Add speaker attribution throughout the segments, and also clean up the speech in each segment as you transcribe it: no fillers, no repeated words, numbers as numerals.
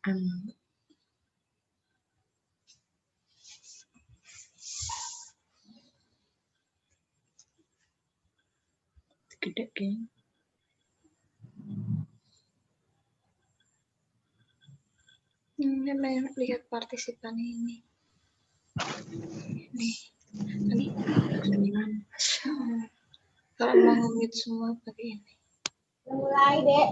Speaker 1: Gede kan? Lihat partisipan ini. Nih. Kalau mau nge-mute semua pakai ini.
Speaker 2: Mulai, Dek.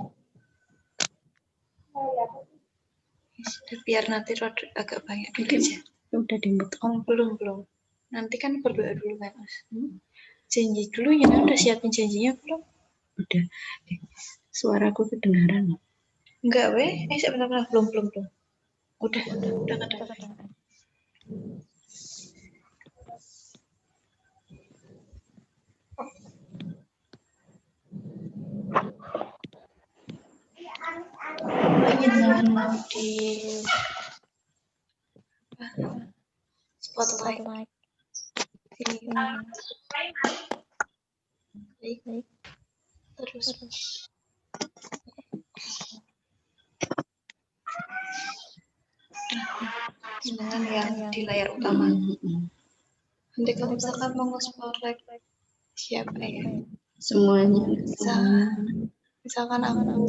Speaker 1: Biar nanti agak banyak aja. Udah di-mute. Oh, belum. Nanti kan berdoa dulu kan, Mas. Janji dulu ya, udah siapin janjinya belum? Udah. Suaraku kedengaran. Enggak, weh. Sebentar, belum. Udah kedengaran. Jangan mau di spotlight. Baik. Terus. Jangan yang di layar utama. Nanti kalau misalkan mau nge-spotlight siapa ya?
Speaker 3: Semuanya.
Speaker 1: Misalkan aku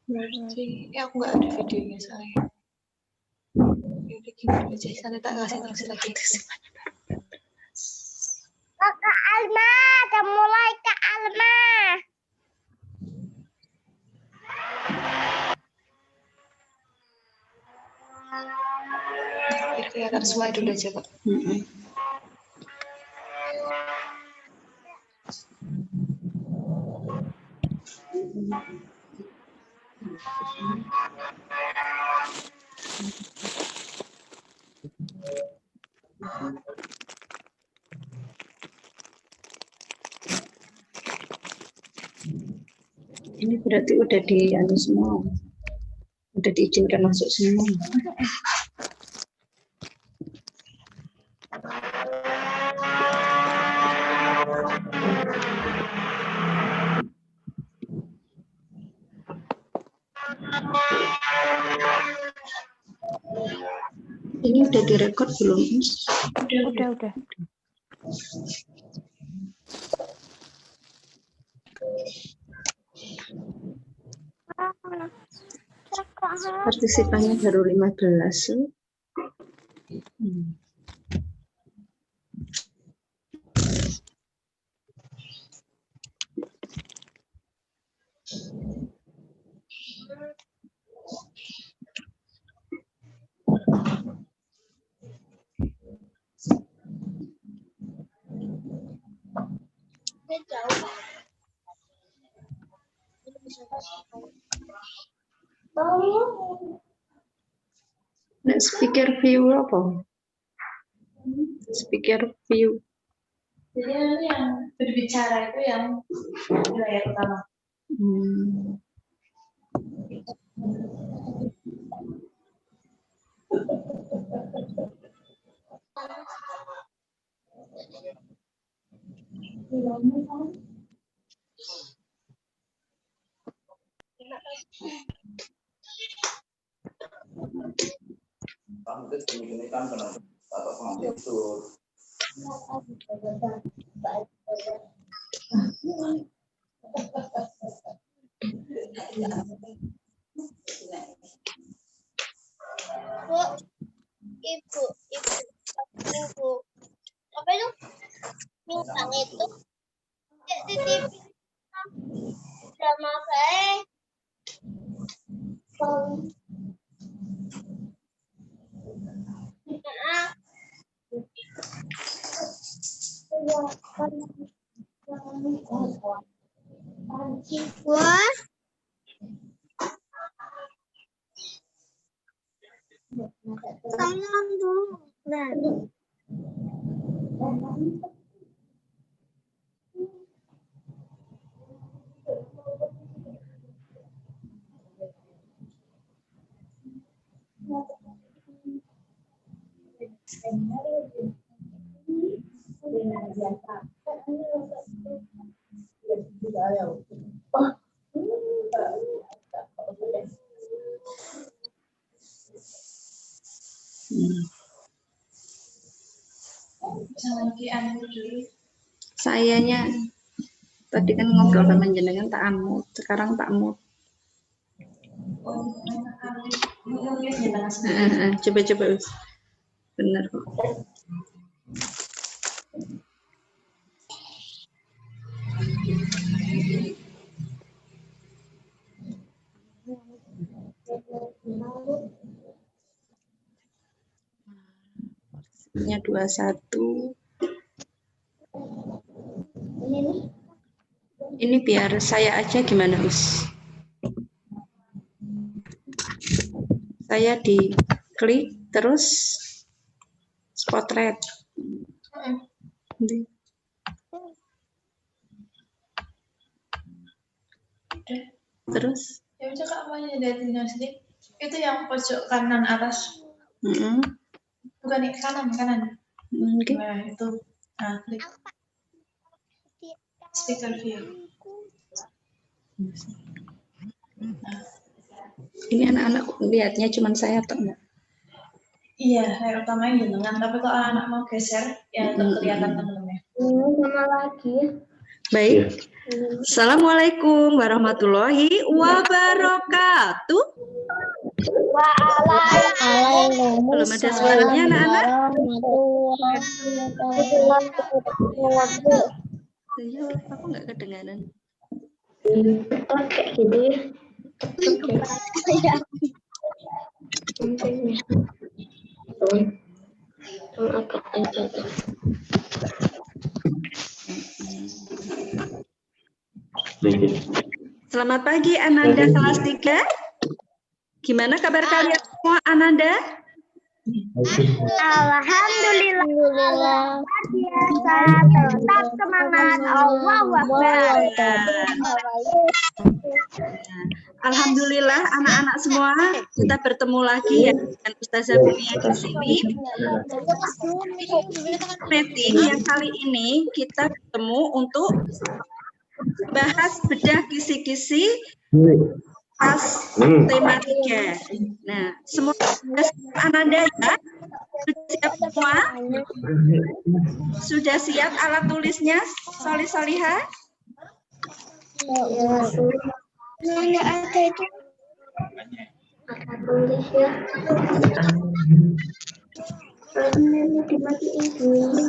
Speaker 1: berarti aku nggak ada videonya saya. Jadi gini aja, nanti tak kasih lagi.
Speaker 2: Kak Alma, udah mulai Kak Alma.
Speaker 1: Biar kelihatan semua dulu aja, Pak.
Speaker 3: Ini berarti udah semua. Udah diizinkan masuk semua. Ini udah direkod belum, Mas?
Speaker 1: Udah.
Speaker 3: Partisipannya baru 15. Nah, speaker view apa? Speaker view.
Speaker 1: Jadi yang berbicara itu yang di layar utama.
Speaker 2: Ibu. Apa itu? Bintang itu. Di TV. Sama saya. Wah. Tangan dulu. Nah.
Speaker 1: Lagi anu dulu.
Speaker 3: Sayanya tadi kan ngobrol sama jenengan tak unmute, sekarang tak mute. Coba Us. Bener kok. Nya 21. Ini biar saya aja gimana Us? Saya diklik terus spotlight. Terus?
Speaker 1: Ya udah Kak, mau lihatin sini. Itu yang pojok kanan atas. Bukan nih, kanan.
Speaker 3: Okay.
Speaker 1: Nah, itu. Nah, klik. Speaker view. Nah.
Speaker 3: Ini anak-anak lihatnya cuma saya atau enggak?
Speaker 1: Iya, saya utamain jenengan. Tapi kalau anak mau geser, ya tetap kelihatan temen-temennya.
Speaker 2: Sama lagi.
Speaker 3: Baik. Assalamualaikum warahmatullahi wabarakatuh.
Speaker 2: Waalaikumsalam.
Speaker 3: Belum ada suaranya anak-anak? Iya, aku nggak kedengaran.
Speaker 2: Kayak gini.
Speaker 3: Selamat pagi Ananda kelas 3. Gimana kabar kalian semua Ananda?
Speaker 2: Alhamdulillah. Biasa tetap semangat. Allahu Akbar.
Speaker 3: Alhamdulillah anak-anak semua kita bertemu lagi ya dengan Ustazah Bunia di sini. Meeting yang kali ini kita bertemu untuk bahas bedah kisi-kisi pas tema 3. Nah, semua Ananda ya? Sudah siap semua? Sudah siap alat tulisnya? Solih-solihah?
Speaker 2: Nggak ada itu. Alat tulis ya. Ini dimatiin dulu.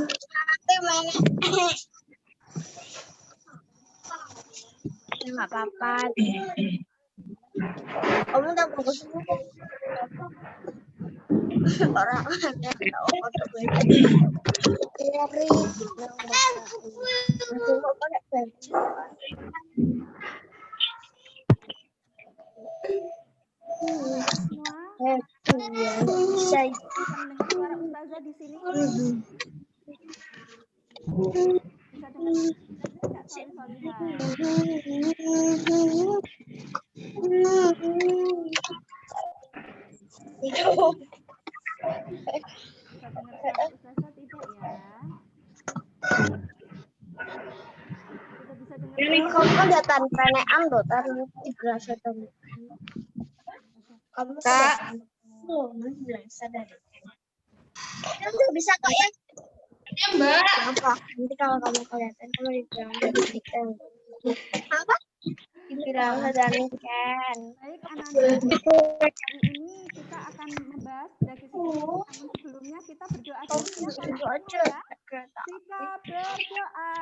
Speaker 2: Nggak apa-apa. Kamu udah bagus semua. Orang ada foto baju. Bisa
Speaker 4: suara Ustazah di sini. Bisa dengar nggak Solihah? Bisa dengar suara Ustazah tidak ya? Sudah bisa dengar.
Speaker 2: ini kok datang penean loh, taruh 3 tahun. Kamu Kak, sadar. Bisa kok ya? Ya Mbak. Apa? Nanti kalau kamu kelihatan kamu dibilang dikit. Apa? Dibilang sadarikan.
Speaker 4: Baik anak-anak, hari ini kita akan membahas dari namun sebelumnya kita berdoa dulu ya. Kita berdoa.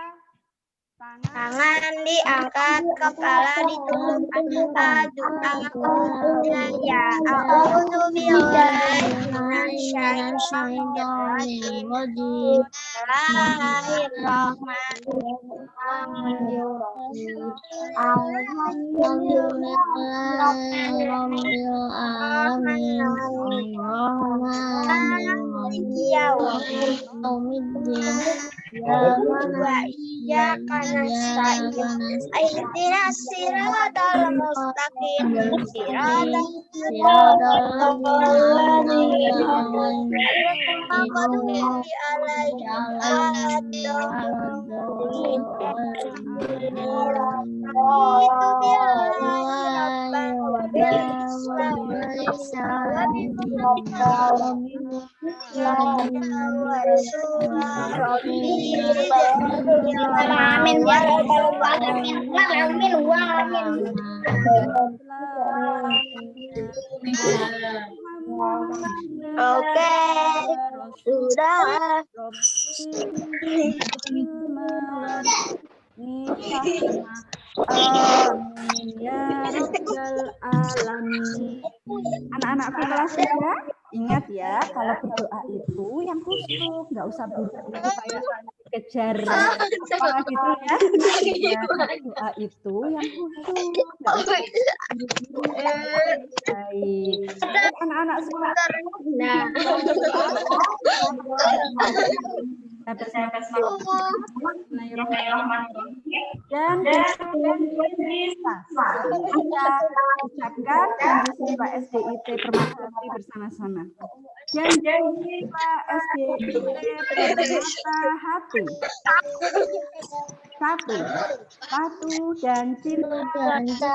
Speaker 2: Tangan diangkat, kepala ditundukkan, doa ya a'udzu billahi minasyaitonir rajim. Ya karena ihdinas siratal mustaqim siratal Amin ya rabbal alamin. Amin wa amin. Oke, sudah.
Speaker 4: Amin ya rabbal alamin. Anak-anakku kelas 3, ingat ya, kalau berdoa itu yang khusyuk, nggak usah buru-buru kayak kejar apa gitu ya. Ya, doa itu yang khusyuk, nggak usah buru-buru. Baik. Baik, anak-anak semua. Dan kita ucapkan janji siswa SDIT Permata bersama-sama. Janji siswa SDIT Permata Hati. Satu, patuh dan cinta pada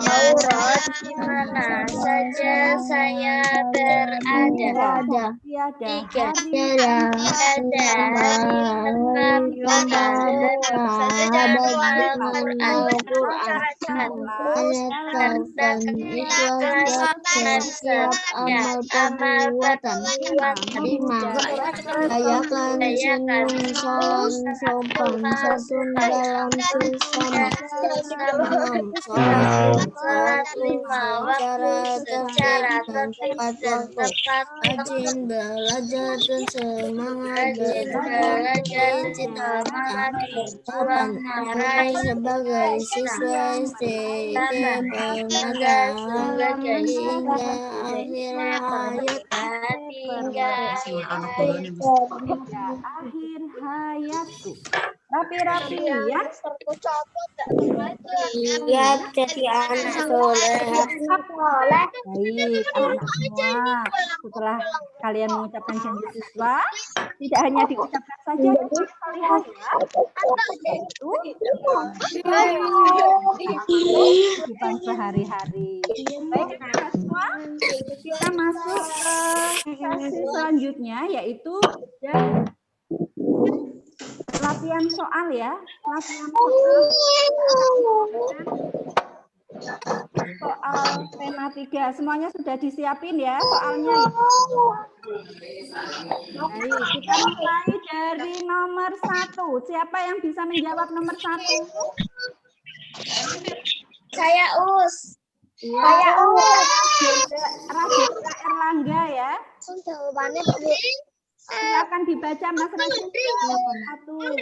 Speaker 2: Aurat di mana saja saya berada. Tiga, ada hari tempat Al-Quran dan ikhlas dan siap amal perbuatan. 5. Rayakan senyum salam sopan santun dalam sesama. 6. Sholat 5 waktu secara tertib dan tepat. Rajin belajar dan semangat berjuang. 8. Sebagai siswa SDIT Permata hingga akhir
Speaker 4: akhir hayatku. Rapi-rapi ya.
Speaker 2: Siap jadi anak soleh.
Speaker 4: Baik, anak-anak semua. Setelah kalian mengucapkan janji siswa, tidak hanya diucapkan saja, lihat ya. Itu kehidupan sehari-hari. Baik, anak-anak semua, kita masuk ke sesi selanjutnya, yaitu latihan soal ya. Latihan soal tema 3. Semuanya sudah disiapin ya soalnya. Baik, kita mulai dari nomor 1. Siapa yang bisa menjawab nomor 1?
Speaker 2: Saya Us.
Speaker 4: Ya,
Speaker 2: Saya Us.
Speaker 4: Raditya Erlangga ya.
Speaker 2: Jawabannya
Speaker 4: Silakan dibaca Mas Raditya. 1. Mas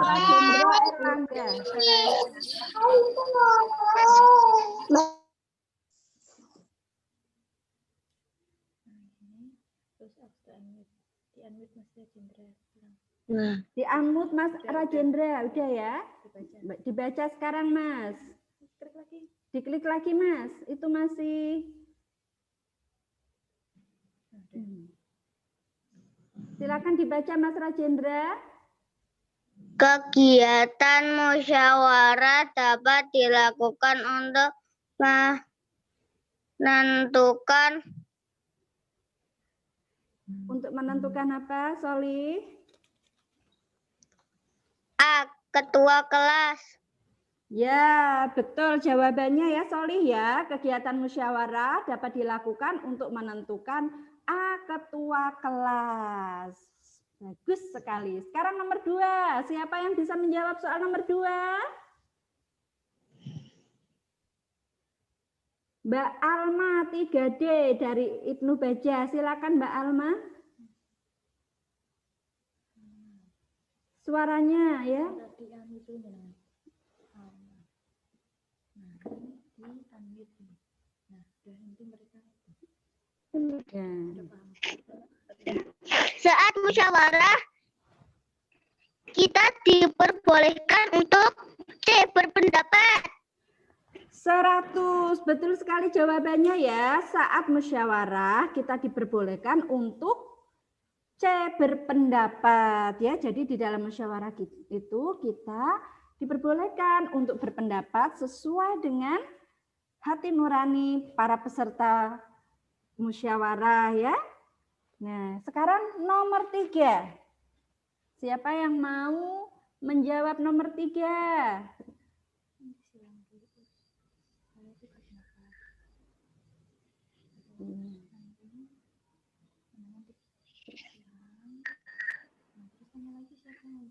Speaker 4: Rajendra Erlangga. Di-unmute Mas Rajendra, udah ya? Dibaca sekarang Mas. Diklik lagi Mas, itu masih. Silakan dibaca Mas Rajendra.
Speaker 2: Kegiatan musyawarah dapat dilakukan untuk
Speaker 4: menentukan apa, Solih?
Speaker 2: A. Ketua kelas.
Speaker 4: Ya, betul jawabannya ya, Solih ya. Kegiatan musyawarah dapat dilakukan untuk menentukan A. Ketua kelas. Bagus sekali. Sekarang nomor 2. Siapa yang bisa menjawab soal nomor 2? Mbak Alma 3D dari Ibnu Baja. Silakan Mbak Alma. Suaranya ya.
Speaker 2: Saat musyawarah, kita diperbolehkan untuk C. Berpendapat.
Speaker 4: 100. Betul sekali jawabannya ya. Saat musyawarah kita diperbolehkan untuk C. Berpendapat ya. Jadi di dalam musyawarah itu kita diperbolehkan untuk berpendapat sesuai dengan hati nurani para peserta musyawarah ya. Nah, sekarang nomor 3. Siapa yang mau menjawab nomor 3?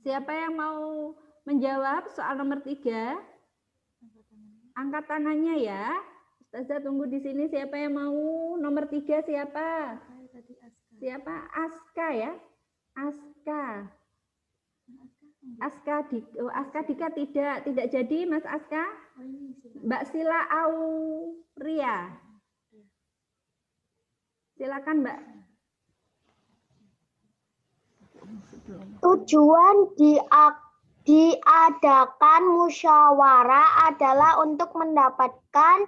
Speaker 4: Siapa yang mau menjawab soal nomor 3? Angkat tangannya ya. Ustazah tunggu di sini. Siapa yang mau nomor 3? Siapa? Siapa? Aska ya. Aska. Aska Dika tidak jadi Mas Aska. Mbak Sila Auria. Silakan Mbak.
Speaker 2: Tujuan diadakan musyawarah adalah untuk mendapatkan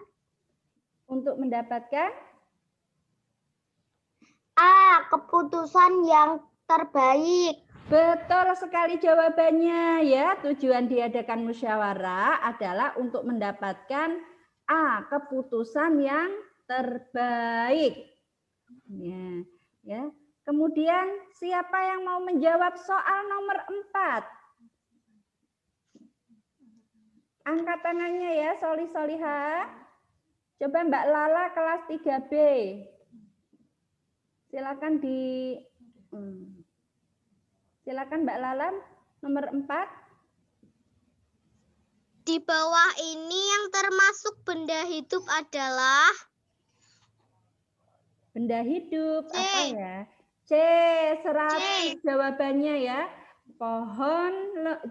Speaker 2: A. Keputusan yang terbaik.
Speaker 4: Betul sekali jawabannya ya. Tujuan diadakan musyawarah adalah untuk mendapatkan A. Keputusan yang terbaik. Ya. Kemudian siapa yang mau menjawab soal nomor 4? Angkat tangannya ya, Soliha. Coba Mbak Lala kelas 3B. Silakan Mbak Lala nomor 4.
Speaker 2: Di bawah ini yang termasuk benda hidup adalah
Speaker 4: Benda hidup
Speaker 2: C.
Speaker 4: apa ya? C. 100 jawabannya ya. Pohon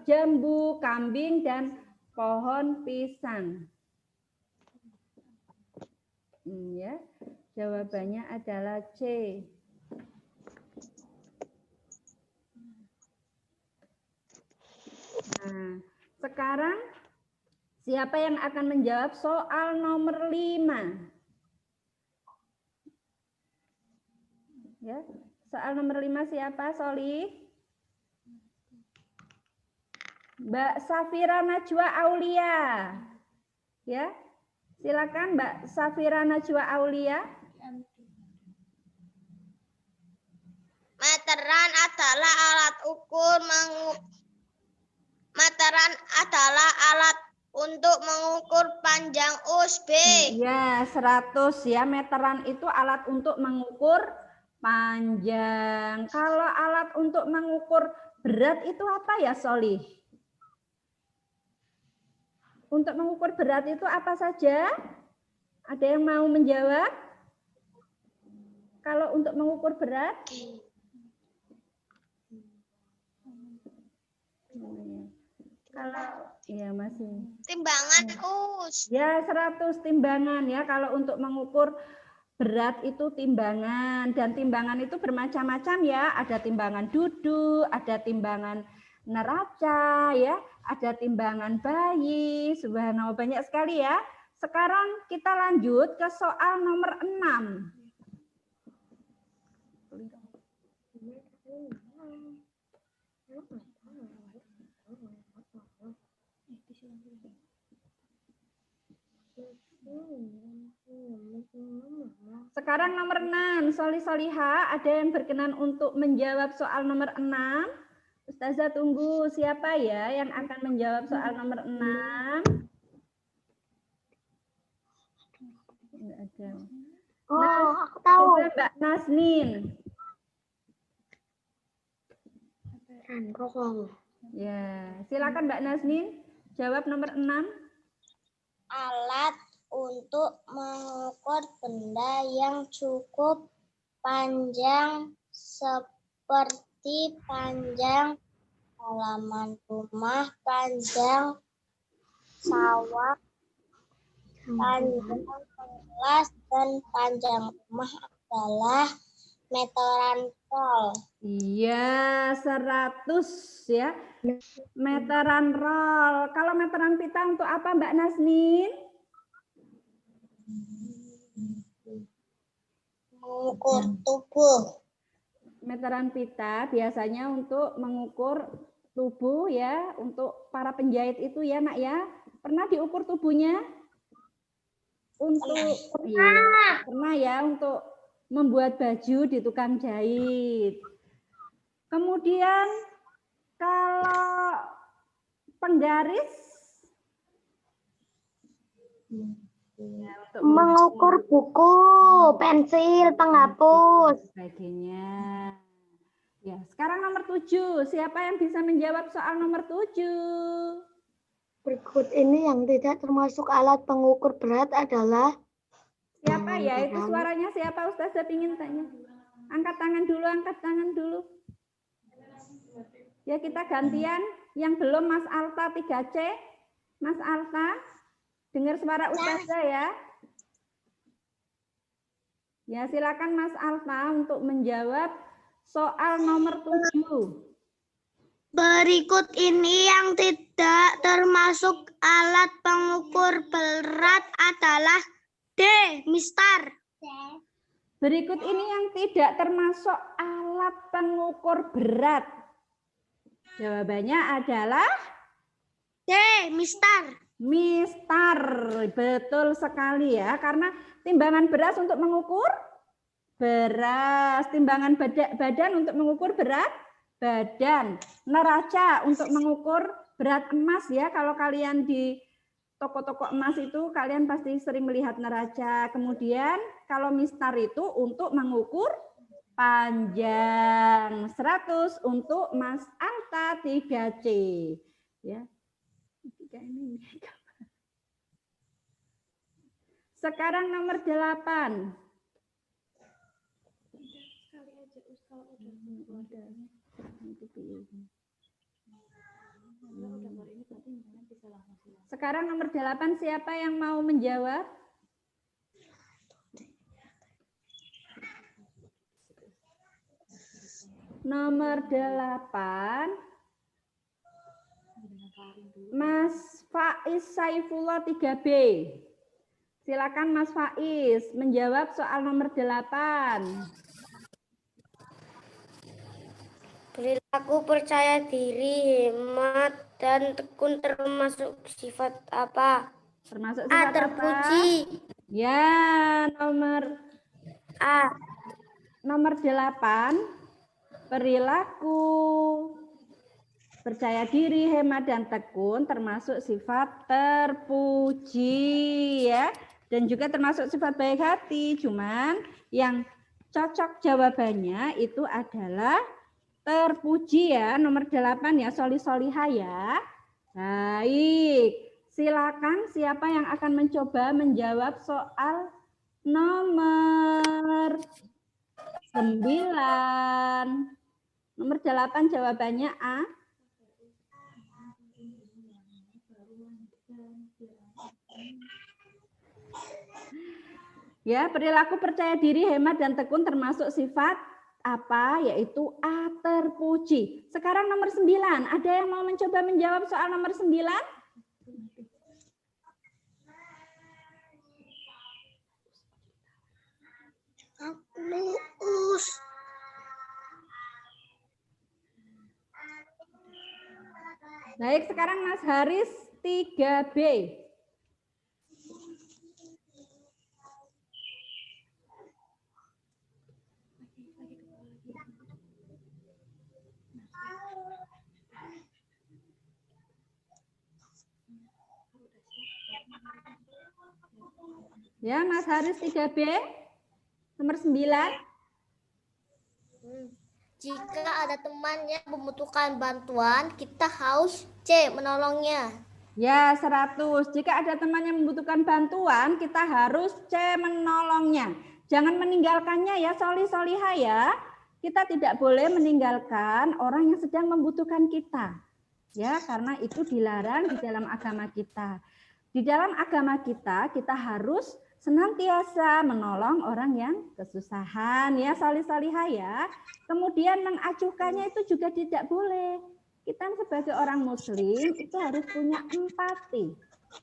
Speaker 4: jambu, kambing, dan pohon pisang. Ya, jawabannya adalah C. Nah, sekarang siapa yang akan menjawab soal nomor 5? Ya, soal nomor 5 siapa, Soli? Mbak Safira Najwa Aulia. Ya, silakan Mbak Safira Najwa Aulia.
Speaker 2: Meteran adalah alat ukur meteran adalah alat untuk mengukur panjang USB.
Speaker 4: Ya, 100 ya. Meteran itu alat untuk mengukur panjang. Kalau alat untuk mengukur berat itu apa ya, Soli? Untuk mengukur berat itu apa saja? Ada yang mau menjawab? Kalau untuk mengukur berat? Kalau ya masih.
Speaker 2: Timbangan us.
Speaker 4: Ya, 100 timbangan ya. Kalau untuk mengukur berat itu timbangan, dan timbangan itu bermacam-macam ya. Ada timbangan duduk, ada timbangan neraca ya, ada timbangan bayi. Subhanallah, banyak sekali ya. Sekarang kita lanjut ke soal nomor 6. Sekarang nomor 6, Soliha, ada yang berkenan untuk menjawab soal nomor 6? Ustazah tunggu, siapa ya yang akan menjawab soal nomor 6? Enggak ada.
Speaker 2: Oh, aku tahu.
Speaker 4: Coba Mbak Nasnin. Ya, silakan Mbak Nasnin, jawab nomor 6.
Speaker 2: Alat untuk mengukur benda yang cukup panjang seperti panjang halaman rumah, panjang sawah, panjang kelas, dan panjang rumah adalah meteran roll.
Speaker 4: Iya, 100 ya. Meteran roll. Kalau meteran pita untuk apa Mbak Nasnin?
Speaker 2: Mengukur tubuh.
Speaker 4: Meteran pita biasanya untuk mengukur tubuh ya, untuk para penjahit itu ya Nak ya. Pernah diukur tubuhnya? Untuk iya, pernah ya untuk membuat baju di tukang jahit. Kemudian kalau penggaris ya, untuk
Speaker 2: Mengukur buku, pensil, penghapus.
Speaker 4: sebagainya. Ya, sekarang nomor 7. Siapa yang bisa menjawab soal nomor 7?
Speaker 2: Berikut ini yang tidak termasuk alat pengukur berat adalah
Speaker 4: Siapa ya? Itu suaranya siapa? Ustazah ingin tanya. Angkat tangan dulu, angkat tangan dulu. Ya, kita gantian. Yang belum Mas Alta 3C. Mas Alta, dengar suara Ustazah ya. Ya, silakan Mas Alta untuk menjawab soal nomor 7.
Speaker 2: berikut ini yang tidak termasuk alat pengukur berat adalah D. Mister.
Speaker 4: Berikut ini yang tidak termasuk alat pengukur berat. Jawabannya adalah
Speaker 2: D. Mister.
Speaker 4: mistar. Betul sekali ya, karena timbangan beras untuk mengukur beras, timbangan badan untuk mengukur berat badan, neraca untuk mengukur berat emas ya. Kalau kalian di toko-toko emas itu kalian pasti sering melihat neraca. Kemudian kalau mistar itu untuk mengukur panjang. 100 untuk Mas Alta 3C. Ya. Sekarang nomor 8. Sekarang nomor 8, siapa yang mau menjawab? Nomor 8, Mas Faiz Saifullah 3B. Silakan Mas Faiz menjawab soal nomor 8.
Speaker 2: Perilaku percaya diri, hemat, dan tekun termasuk sifat apa?
Speaker 4: Termasuk
Speaker 2: A.
Speaker 4: sifat apa?
Speaker 2: Terpuji.
Speaker 4: Ya, nomor
Speaker 2: A.
Speaker 4: Nomor 8, perilaku percaya diri, hemat, dan tekun termasuk sifat terpuji ya. Dan juga termasuk sifat baik hati. Cuman yang cocok jawabannya itu adalah terpuji ya. Nomor 8 ya, Solihah ya. Baik, silakan siapa yang akan mencoba menjawab soal nomor 9. Nomor 8 jawabannya A. Ya, perilaku percaya diri, hemat, dan tekun termasuk sifat apa? Yaitu A, terpuji. Sekarang nomor 9. Ada yang mau mencoba menjawab soal nomor 9?
Speaker 2: Lulus.
Speaker 4: Baik, sekarang Mas Haris 3B. Ya, Mas Haris 3B. Nomor 9.
Speaker 2: Jika ada teman yang membutuhkan bantuan, kita harus C. Menolongnya.
Speaker 4: Ya, 100. Jika ada teman yang membutuhkan bantuan, kita harus C. Menolongnya. Jangan meninggalkannya ya, solihah ya. Kita tidak boleh meninggalkan orang yang sedang membutuhkan kita. Ya, karena itu dilarang di dalam agama kita. Di dalam agama kita, kita harus senantiasa menolong orang yang kesusahan, ya solih-solihah ya. Kemudian mengacuhkannya itu juga tidak boleh. Kita sebagai orang muslim itu harus punya empati.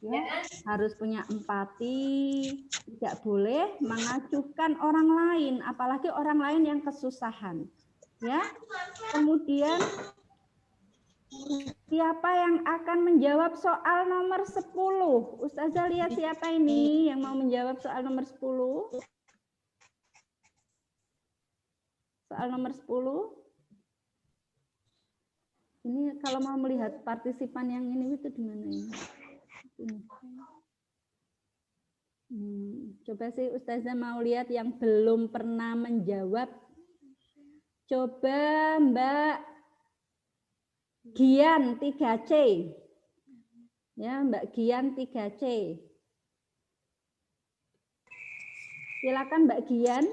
Speaker 4: Ya, harus punya empati, tidak boleh mengacuhkan orang lain, apalagi orang lain yang kesusahan. Ya. Kemudian siapa yang akan menjawab soal nomor 10? Ustazah lihat siapa ini yang mau menjawab soal nomor 10? Soal nomor 10. Ini kalau mau melihat partisipan yang ini itu di mana ini? Coba sih Ustazah mau lihat yang belum pernah menjawab. Coba Mbak Gian 3C. Ya, Mbak Gian 3C. Silakan Mbak Gian.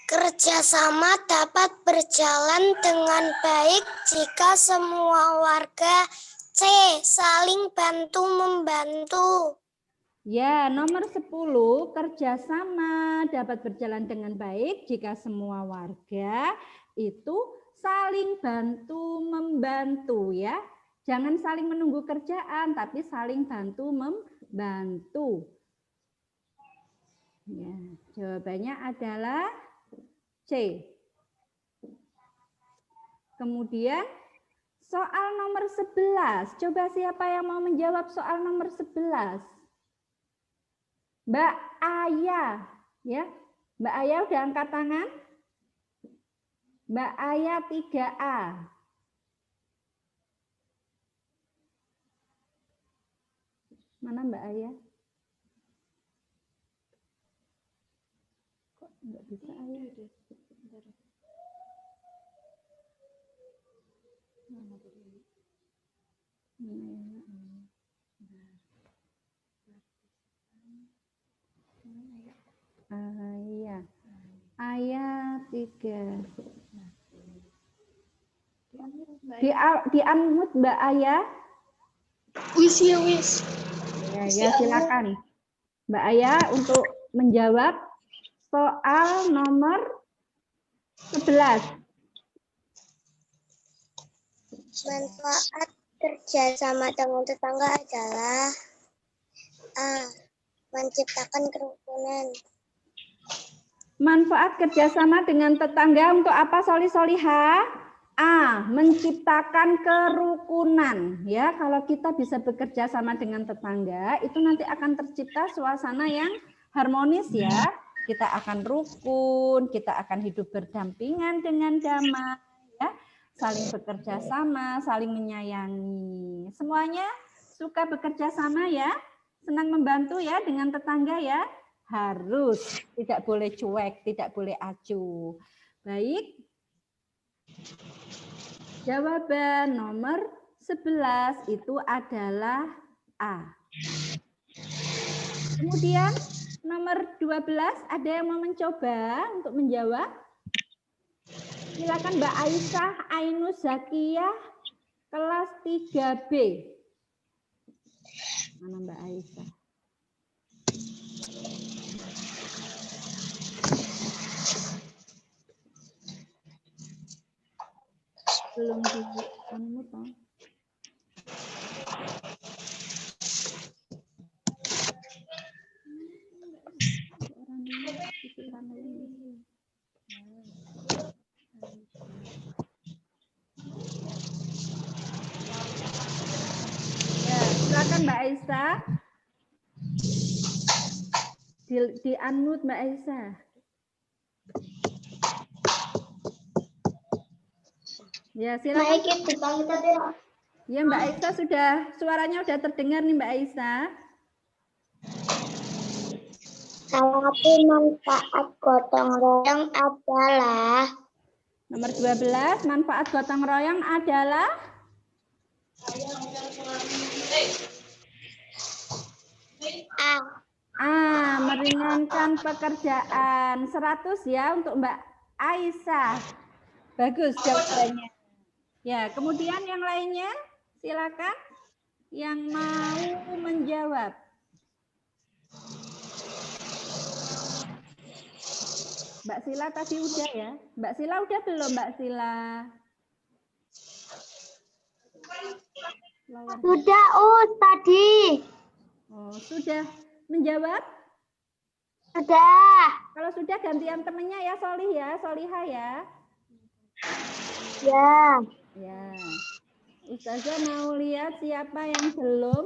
Speaker 2: Kerjasama dapat berjalan dengan baik jika semua warga C saling bantu-membantu.
Speaker 4: Ya, nomor 10, kerjasama dapat berjalan dengan baik jika semua warga itu saling bantu-membantu ya. Jangan saling menunggu kerjaan, tapi saling bantu-membantu. Ya, jawabannya adalah C. Kemudian soal nomor 11. Coba siapa yang mau menjawab soal nomor 11? Mbak Aya, ya. Mbak Aya udah angkat tangan? Mbak Aya 3A. Mana Mbak Aya? Kok enggak bisa Aya deh? Iya. Ayat 3. Di unmute Mbak Aya.
Speaker 2: Wis ya wis.
Speaker 4: Ya silakan. Mbak Aya untuk menjawab soal nomor 11.
Speaker 2: Manfaat kerjasama dengan tetangga adalah A. Menciptakan kerukunan.
Speaker 4: Manfaat kerjasama dengan tetangga untuk apa solih-solihah? A. Menciptakan kerukunan. Ya, kalau kita bisa bekerja sama dengan tetangga, itu nanti akan tercipta suasana yang harmonis ya. Kita akan rukun, kita akan hidup berdampingan dengan damai, ya. Saling bekerja sama, saling menyayangi. Semuanya suka bekerja sama ya, senang membantu ya dengan tetangga ya. Harus, tidak boleh cuek, tidak boleh acuh. Baik. Jawaban nomor 11 itu adalah A. Kemudian nomor 12, ada yang mau mencoba untuk menjawab? Silakan Mbak Aisyah Ainus Zakiyah, kelas 3B. Mana Mbak Aisyah? Belum di-unmute. Ya, silakan Mbak Aisyah. Di unmute Mbak Aisyah. Ya, silakan. Ya, Mbak Aisyah suaranya sudah terdengar nih Mbak Aisyah.
Speaker 2: Satu manfaat gotong royong adalah
Speaker 4: Nomor 12, manfaat gotong royong adalah A. Meringankan pekerjaan. 100 ya untuk Mbak Aisyah. Bagus jawabannya. Ya, kemudian yang lainnya silakan yang mau menjawab. Mbak Sila tadi udah ya. Mbak Sila udah belum Mbak Sila?
Speaker 2: Sudah, tadi.
Speaker 4: Oh, sudah menjawab?
Speaker 2: Sudah.
Speaker 4: Kalau sudah gantian temennya ya, Solih ya, Solihah ya.
Speaker 2: Ya.
Speaker 4: Ya. Ustazah mau lihat siapa yang belum.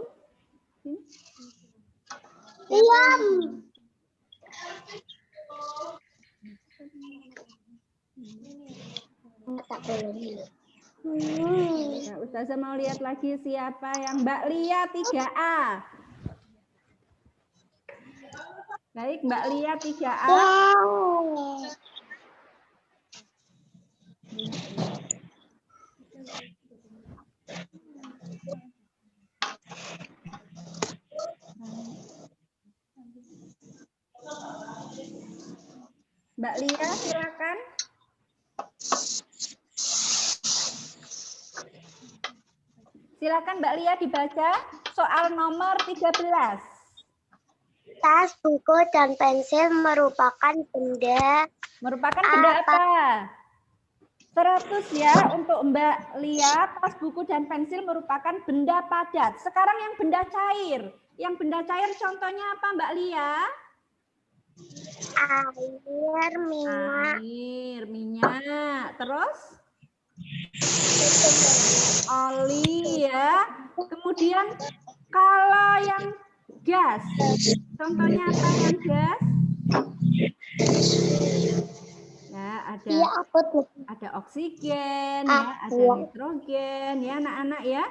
Speaker 2: Diam.
Speaker 4: Ya, Ustazah mau lihat lagi siapa yang Mbak Lia 3A. Baik, Mbak Lia 3A.
Speaker 2: Wow.
Speaker 4: Mbak Lia, silakan. Silakan Mbak Lia dibaca soal nomor 13.
Speaker 2: Tas, buku, dan pensil merupakan benda.
Speaker 4: Merupakan benda apa? 100 ya untuk Mbak Lia, tas, buku, dan pensil merupakan benda padat. Sekarang yang benda cair. Yang benda cair contohnya apa Mbak Lia?
Speaker 2: Air, minyak.
Speaker 4: Air, minyak. Terus? Oli ya. Kemudian kalau yang gas, contohnya apa yang gas? Ya, ada oksigen, ya, ada nitrogen, ya anak-anak ya.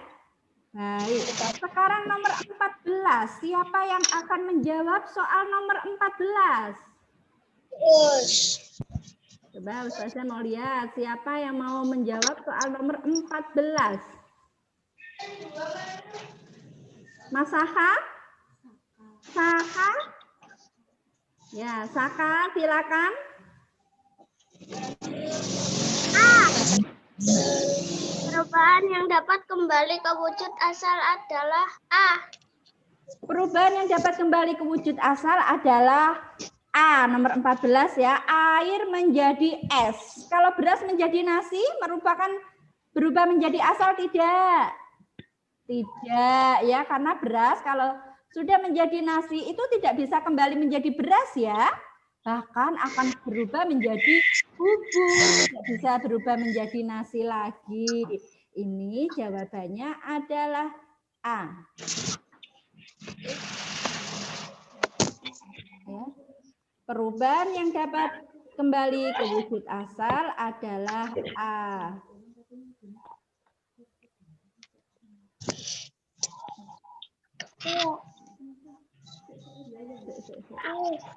Speaker 4: Baik, sekarang nomor 14. Siapa yang akan menjawab soal nomor 14? Coba Ustazah mau lihat siapa yang mau menjawab soal nomor 14. Mas Saka? Saka? Ya, Saka silakan.
Speaker 2: Perubahan yang dapat kembali ke wujud asal adalah A.
Speaker 4: Perubahan yang dapat kembali ke wujud asal adalah A, nomor 14 ya. Air menjadi es. Kalau beras menjadi nasi merupakan berubah menjadi asal tidak? Tidak ya, karena beras kalau sudah menjadi nasi itu tidak bisa kembali menjadi beras ya. Bahkan akan berubah menjadi bubur, tidak bisa berubah menjadi nasi lagi. Ini jawabannya adalah A. Ya. Perubahan yang dapat kembali ke wujud asal adalah A.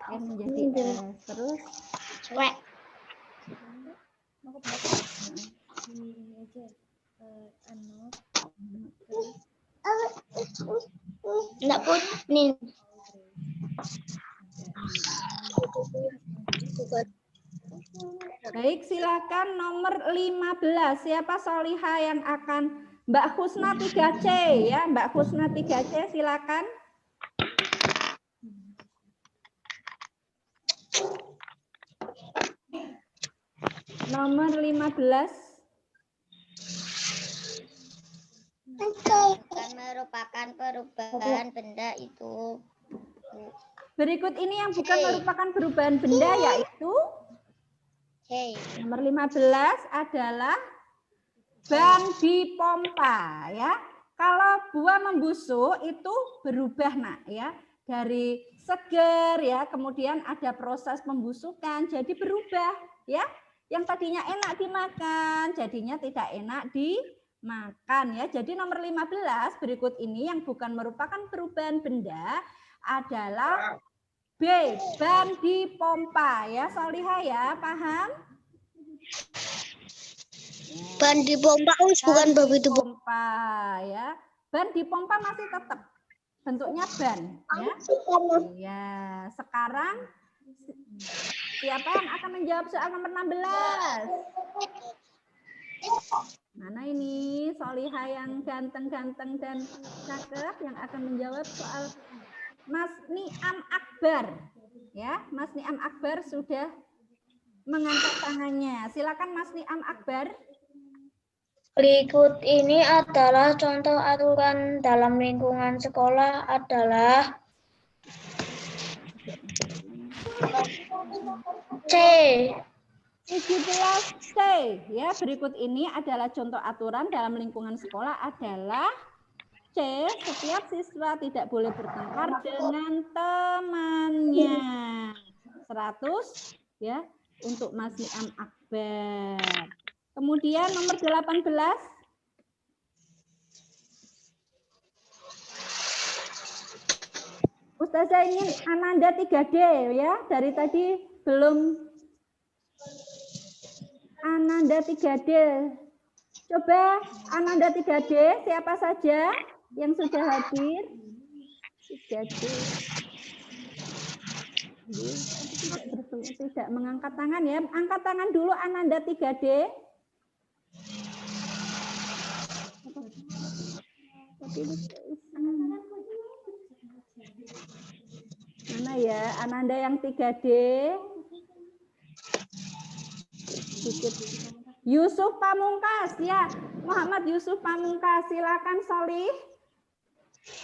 Speaker 4: Menjadi S. Terus
Speaker 2: Enggak pun nih.
Speaker 4: baik, silakan nomor 15. Siapa Solihah yang akan Mbak Husna 3C ya, Mbak Husna 3C silakan. Nomor 15.
Speaker 2: Bukan merupakan perubahan benda itu.
Speaker 4: Berikut ini yang bukan merupakan perubahan benda yaitu nomor 15 adalah ban di pompa ya. Kalau buah membusuk itu berubah nak ya, dari seger ya, kemudian ada proses pembusukan jadi berubah ya. Yang tadinya enak dimakan jadinya tidak enak dimakan ya. Jadi nomor 15 berikut ini yang bukan merupakan perubahan benda adalah B, ban di pompa ya. Solihah ya, paham?
Speaker 2: Ban di pompa bukan ban itu
Speaker 4: pompa ya. Ban di pompa masih tetap bentuknya ban ya. Iya, sekarang siapa yang akan menjawab soal nomor 16? Mana ini Solihah yang ganteng-ganteng dan cakep yang akan menjawab soal Mas Niam Akbar. Ya, Mas Niam Akbar sudah mengangkat tangannya. Silakan Mas Niam Akbar.
Speaker 2: Berikut ini adalah contoh aturan dalam lingkungan sekolah adalah C.
Speaker 4: 17C. Ya, berikut ini adalah contoh aturan dalam lingkungan sekolah adalah C. Setiap siswa tidak boleh bertengkar dengan temannya. 100 ya untuk Mas Niam Akbar. Kemudian nomor 18. Ustazah ingin Ananda 3D ya. Dari tadi belum Ananda 3D. Coba Ananda 3D, siapa saja yang sudah hadir? 3D. Tidak mengangkat tangan ya. Angkat tangan dulu Ananda 3D. Mana ya Ananda yang 3D? Yusuf Pamungkas ya. Muhammad Yusuf Pamungkas, silakan Solih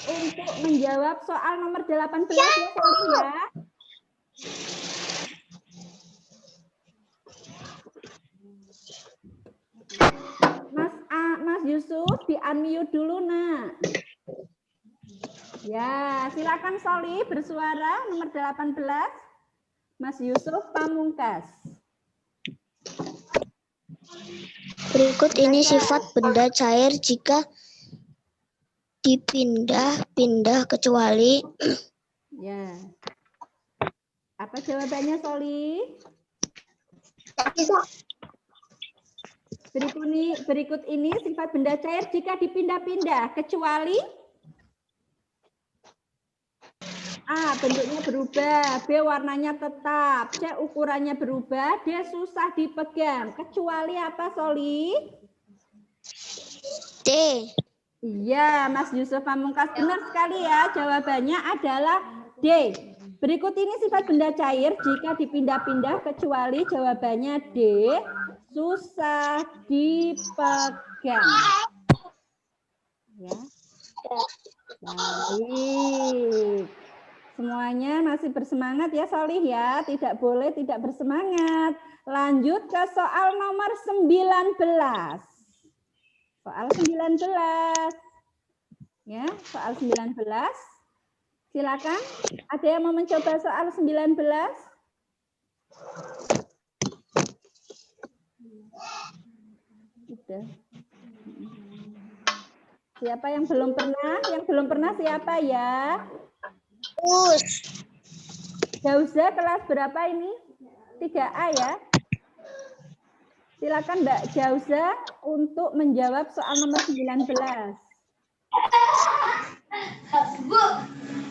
Speaker 4: untuk menjawab soal nomor 18 ya Solih ya. Mas Yusuf di-unmute dulu nak. Ya, silakan Solih bersuara nomor 18. Mas Yusuf Pamungkas.
Speaker 2: Berikut ini sifat benda cair jika dipindah-pindah kecuali.
Speaker 4: Ya. Apa jawabannya Solih? Berikut ini sifat benda cair jika dipindah-pindah kecuali A. Bentuknya berubah, B. Warnanya tetap, C. Ukurannya berubah, D. Susah dipegang. Kecuali apa Solih?
Speaker 2: D.
Speaker 4: Iya, Mas Yusuf Pamungkas benar sekali ya. Jawabannya adalah D. Berikut ini sifat benda cair jika dipindah-pindah kecuali jawabannya D. Susah dipegang. Ya. Baik. Semuanya masih bersemangat ya Solih ya. Tidak boleh tidak bersemangat. Lanjut ke soal nomor 19. Soal 19. Ya, soal 19. Silakan. Ada yang mau mencoba soal 19? Sudah. Siapa yang belum pernah? Yang belum pernah siapa ya? Jauza kelas berapa ini? 3A ya. Silakan Mbak Jauza untuk menjawab soal nomor 19.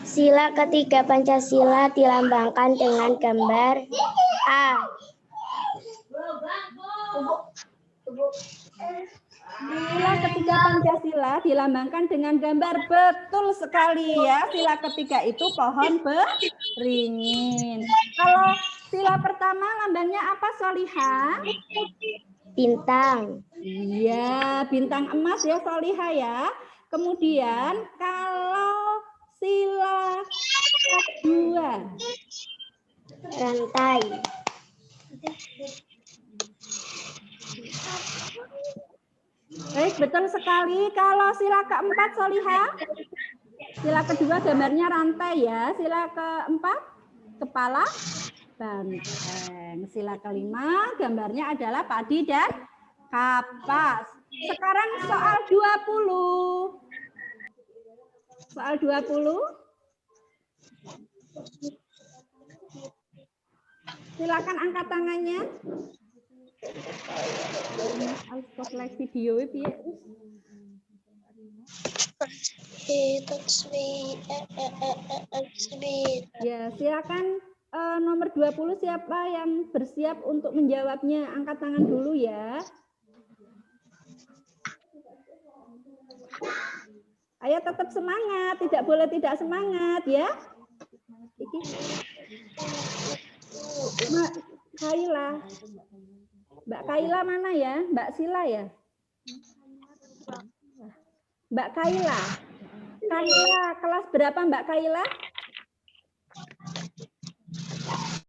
Speaker 2: Sila ketiga Pancasila dilambangkan dengan gambar A.
Speaker 4: Sila ketiga Pancasila dilambangkan dengan gambar, betul sekali ya. Sila ketiga itu pohon beringin. Kalau sila pertama lambangnya apa Solihah?
Speaker 2: Bintang.
Speaker 4: Iya, bintang emas ya Solihah ya. Kemudian kalau sila kedua,
Speaker 2: Rantai.
Speaker 4: Baik, betul sekali. Kalau sila keempat Solihah, sila kedua gambarnya rantai ya. Sila keempat kepala banteng. Sila kelima gambarnya adalah padi dan kapas. Sekarang soal 20. Soal 20. Silakan angkat tangannya. Harus like video ya. Ya, silakan nomor 20 siapa yang bersiap untuk menjawabnya? Angkat tangan dulu ya. Ayo tetap semangat, tidak boleh tidak semangat ya. Kaila. Mbak Kaila mana ya? Mbak Sila ya? Mbak Kaila. Kaila, kelas berapa Mbak Kaila?